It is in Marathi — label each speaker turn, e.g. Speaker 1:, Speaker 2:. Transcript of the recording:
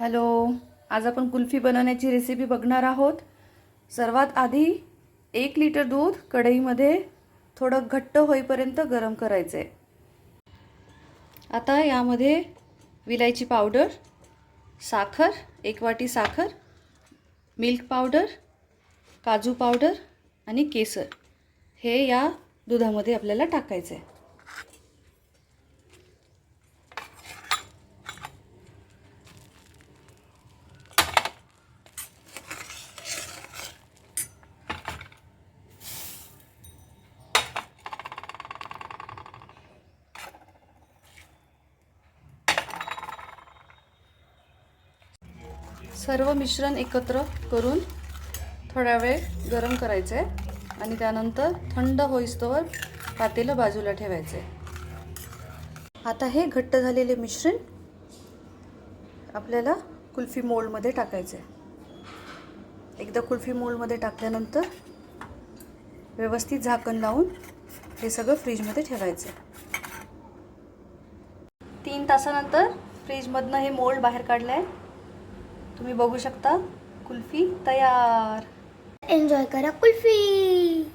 Speaker 1: हॅलो, आज आपण कुल्फी बनवण्याची रेसिपी बघणार आहोत। सर्वात आधी 1 लिटर दूध कढईमध्ये थोडं घट्ट होईपर्यंत गरम करायचे। आता यामध्ये विलायची पावडर, साखर, 1 वाटी साखर, मिल्क पावडर, काजू पावडर आणि केसर हे या दुधामध्ये आपल्याला टाकायचे आहे। सर्व मिश्रण एकत्र करून थोडा वेळ गरम करायचे आणि त्यानंतर थंड होईस्तोवर पातेलं बाजूला ठेवायचे। आता हे घट्ट झालेले मिश्रण आपल्याला कुल्फी मोल्डमध्ये टाकायचे। एकदा कुल्फी मोल्डमध्ये टाकल्यानंतर व्यवस्थित झाकण लावून हे सगळं फ्रीजमध्ये ठेवायचे। 3 तासानंतर फ्रीजमधनं हे मोल्ड बाहेर काढले आहे। तुम्ही बघू शकता कुल्फी तयार।
Speaker 2: एन्जॉय करा कुल्फी।